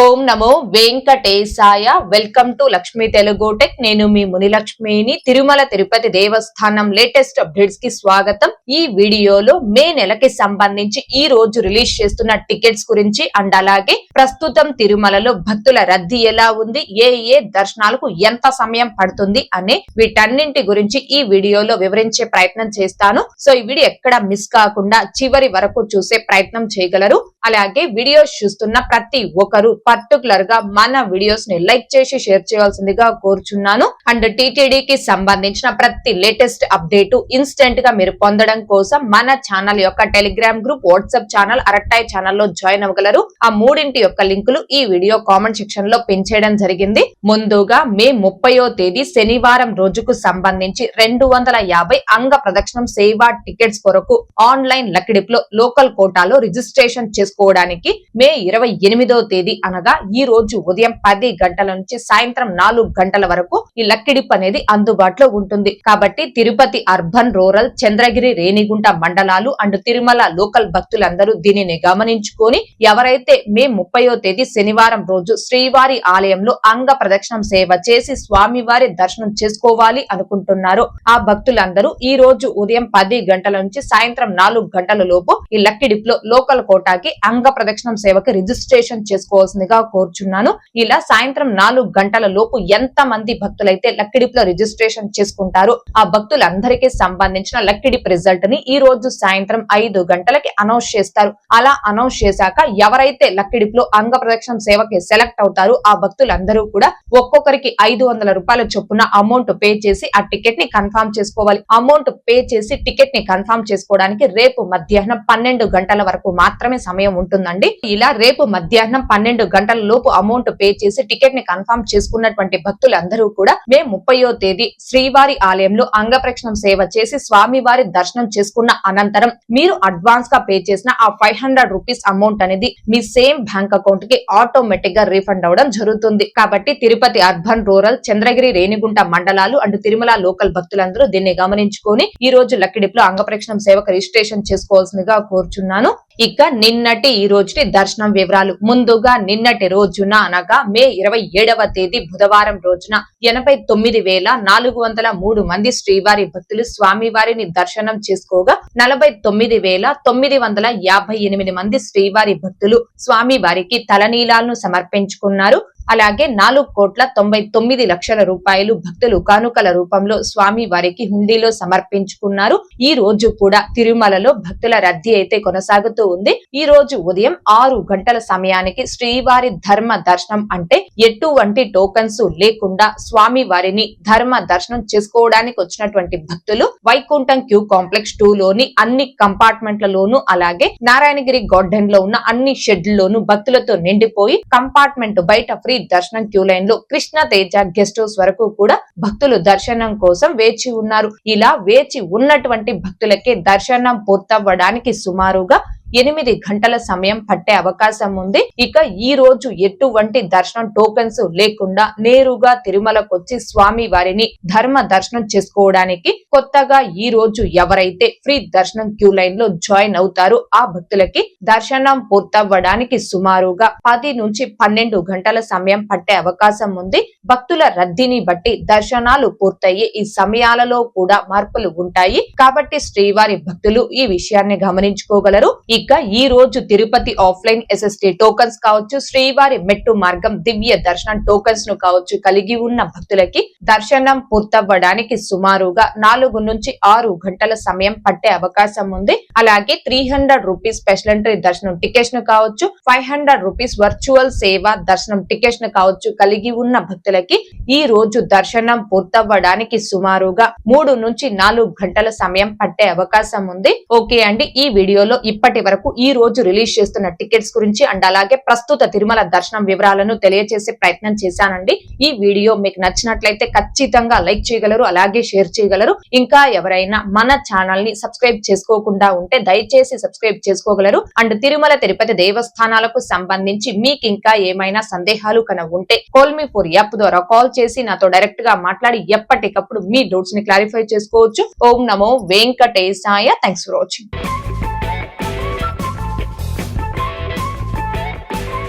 Om Namo Venkatesaya. Welcome to Lakshmi Telugu tech. నేను మీ మునిలక్ష్మిని. తిరుమల తిరుపతి దేవస్థానం latest updates కి స్వాగతం. ఈ వీడియోలో మే నెలకి సంబంధించి ఈ రోజు రిలీజ్ చేస్తున్న టికెట్స్ గురించి అండ్ అలాగే ప్రస్తుతం తిరుమలలో భక్తుల రద్దీ ఎలా ఉంది, ఏ దర్శనాలకు ఎంత సమయం పడుతుంది అనే వీటన్నింటి గురించి ఈ వీడియోలో వివరించే ప్రయత్నం చేస్తాను. సో ఈ వీడియో ఎక్కడ మిస్ కాకుండా చివరి వరకు చూసే ప్రయత్నం చేయగలరు. అలాగే వీడియోస్ చూస్తున్న ప్రతి ఒక్కరు పర్టికులర్ గా మన వీడియోస్ ని లైక్ చేసి షేర్ చేయాల్సిందిగా కోరుచున్నాను. అండ్ టీటీడీకి సంబంధించిన ప్రతి లేటెస్ట్ అప్డేట్ ఇన్స్టెంట్ గా మీరు పొందడం కోసం మన ఛానల్ యొక్క Telegram group, WhatsApp channel, Arattai ఛానల్లో జాయిన్ అవ్వగలరు. ఆ మూడింటి యొక్క లింకులు ఈ వీడియో కామెంట్ సెక్షన్ లో పిన్ చేయడం జరిగింది. ముందుగా మే 30వ తేదీ శనివారం రోజుకు సంబంధించి 250 అంగ ప్రదక్షిణం సేవా టికెట్స్ కొరకు ఆన్లైన్ లక్కిడిప్ లో లోకల్ కోటాలో రిజిస్ట్రేషన్ చేసుకోవడానికి మే 28వ తేదీ అనగా ఈ రోజు ఉదయం 10 గంటల నుంచి సాయంత్రం 4 గంటల వరకు ఈ లక్కిడిప్ అనేది అందుబాటులో ఉంటుంది. కాబట్టి తిరుపతి అర్బన్, రూరల్, చంద్రగిరి, రేణిగుంట మండలాలు అండ్ తిరుమల లోకల్ భక్తులందరూ దీనిని గమనించుకొని ఎవరైతే మే 30వ తేదీ శనివారం రోజు శ్రీవారి ఆలయంలో అంగ ప్రదక్షిణం సేవ చేసి స్వామివారి దర్శనం చేసుకోవాలి అనుకుంటున్నారో ఆ భక్తులందరూ ఈ రోజు ఉదయం 10 గంటల నుంచి సాయంత్రం 4 గంటల లోపు ఈ లక్కిడిప్ లో లోకల్ కోటాకి అంగ ప్రదక్షిణం సేవకి రిజిస్ట్రేషన్ చేసుకోవాల్సిందిగా కోరుచున్నాను. ఇలా సాయంత్రం 4 గంటల లోపు ఎంత మంది భక్తులైతే లక్కిడిప్ లో రిజిస్ట్రేషన్ చేసుకుంటారో ఆ భక్తులందరికీ సంబంధించిన లక్కిడిప్ రిజల్ట్ ని ఈ రోజు సాయంత్రం 5 గంటలకి అనౌన్స్ చేస్తారు. అలా అనౌన్స్ చేశాక ఎవరైతే లక్కిడిప్ లో అంగ ప్రదక్షిణం సేవకి సెలెక్ట్ అవుతారో ఆ భక్తులందరూ కూడా ఒక్కొక్కరికి 500 రూపాయల చొప్పున అమౌంట్ పే చేసి ఆ టికెట్ ని కన్ఫర్మ్ చేసుకోవాలి. అమౌంట్ పే చేసి టికెట్ ని కన్ఫర్మ్ చేసుకోవడానికి రేపు మధ్యాహ్నం 12 గంటల వరకు మాత్రమే సమయం ఉంటుందండి. ఇలా రేపు మధ్యాహ్నం 12 గంటల లోపు అమౌంట్ పే చేసి టికెట్ ని కన్ఫర్మ్ చేసుకున్నటువంటి భక్తులందరూ కూడా మే 30వ తేదీ శ్రీవారి ఆలయంలో అంగ ప్రదక్షిణం సేవ చేసి స్వామివారి దర్శనం చేసుకున్న అనంతరం మీరు అడ్వాన్స్ గా పే చేసిన ఆ 500 రూపీస్ అమౌంట్ అనేది మీ సేమ్ బ్యాంక్ అకౌంట్ కి ఆటోమేటిక్ గా రీఫండ్ అవడం జరుగుతుంది. కాబట్టి తిరుపతి అర్బన్, రూరల్, చంద్రగిరి, రేణిగుంట మండలాలు అండ్ తిరుమల లోకల్ భక్తులందరూ దీన్ని గమనించుకొని ఈ రోజు లక్కిడిప్ లో అంగ ప్రదక్షిణం సేవకు రిజిస్ట్రేషన్ చేసుకోవాల్సిందిగా కోరుచున్నాను. ఇక నిన్నటి ఈ రోజుటి దర్శనం వివరాలు. ముందుగా నిన్నటి రోజున అనగా మే 27వ తేదీ బుధవారం రోజున 89,403 మంది శ్రీవారి భక్తులు స్వామివారిని దర్శనం చేసుకోగా 49,958 మంది శ్రీవారి భక్తులు స్వామివారికి తలనీలాలను సమర్పించుకున్నారు. అలాగే 4,99,00,000 రూపాయలు భక్తులు కానుకల రూపంలో స్వామి వారికి హుండీలో సమర్పించుకున్నారు. ఈ రోజు కూడా తిరుమలలో భక్తుల రద్దీ అయితే కొనసాగుతూ ఉంది. ఈ రోజు ఉదయం 6 గంటల సమయానికి శ్రీవారి ధర్మ దర్శనం అంటే ఎటువంటి టోకన్స్ లేకుండా స్వామి వారిని ధర్మ దర్శనం చేసుకోవడానికి వచ్చినటువంటి భక్తులు వైకుంఠం క్యూ కాంప్లెక్స్ 2 లోని అన్ని కంపార్ట్మెంట్లలోనూ అలాగే నారాయణగిరి గార్డెన్ లో ఉన్న అన్ని షెడ్లలోనూ భక్తులతో నిండిపోయి కంపార్ట్మెంట్ బయట దర్శనం క్యూ లైన్ లో కృష్ణ తేజ గెస్ట్ హౌస్ వరకు కూడా భక్తులు దర్శనం కోసం వేచి ఉన్నారు. ఇలా వేచి ఉన్నటువంటి భక్తులకే దర్శనం పూర్తవ్వడానికి సుమారుగా 8 గంటల సమయం పట్టే అవకాశం ఉంది. ఇక ఈ రోజు ఎటువంటి దర్శనం టోకెన్స్ లేకుండా నేరుగా తిరుమలకు వచ్చి స్వామి వారిని ధర్మ దర్శనం చేసుకోవడానికి కొత్తగా ఈ రోజు ఎవరైతే ఫ్రీ దర్శనం క్యూ లైన్ లో జాయిన్ అవుతారో ఆ భక్తులకి దర్శనం పూర్తవ్వడానికి సుమారుగా 10 నుంచి 12 గంటల సమయం పట్టే అవకాశం ఉంది. భక్తుల రద్దీని బట్టి దర్శనాలు పూర్తయ్యే ఈ సమయాలలో కూడా మార్పులు ఉంటాయి. కాబట్టి శ్రీవారి భక్తులు ఈ విషయాన్ని గమనించుకోగలరు. ఇక ఈ రోజు తిరుపతి ఆఫ్లైన్ SST టోకన్స్ కావచ్చు, శ్రీవారి మెట్టు మార్గం దివ్య దర్శనం టోకన్స్ ను కావచ్చు కలిగి ఉన్న భక్తులకి దర్శనం పూర్తవ్వడానికి సుమారుగా 4 నుంచి 6 గంటల సమయం పట్టే అవకాశం ఉంది. అలాగే 300 రూపీస్ స్పెషల్ ఎంట్రీ దర్శనం టికెట్స్ ను కావచ్చు, 500 రూపీస్ వర్చువల్ సేవ దర్శనం టికెట్స్ ను కావచ్చు కలిగి ఉన్న భక్తులకి ఈ రోజు దర్శనం పూర్తవ్వడానికి సుమారుగా 3 నుంచి 4 గంటల సమయం పట్టే అవకాశం ఉంది. ఓకే అండి, ఈ వీడియోలో ఇప్పటి వరకు ఈ రోజు రిలీజ్ చేస్తున్న టికెట్స్ గురించి అండ్ అలాగే ప్రస్తుత తిరుమల దర్శనం వివరాలను తెలియజేసే ప్రయత్నం చేశానండి. ఈ వీడియో మీకు నచ్చినట్లయితే ఖచ్చితంగా లైక్ చేయగలరు, అలాగే షేర్ చేయగలరు. ఇంకా ఎవరైనా మన ఛానల్ ని సబ్స్క్రైబ్ చేసుకోకుండా ఉంటే దయచేసి సబ్స్క్రైబ్ చేసుకోగలరు. అండ్ తిరుమల తిరుపతి దేవస్థానాలకు సంబంధించి మీకు ఇంకా ఏమైనా సందేహాలు కనుక ఉంటే కాల్ మీ ఫర్ యాప్ ద్వారా కాల్ చేసి నాతో డైరెక్ట్ గా మాట్లాడి ఎప్పటికప్పుడు మీ డౌట్స్ ని క్లారిఫై చేసుకోవచ్చు. ఓం నమో వెంకటేశాయ. Thanks for watching.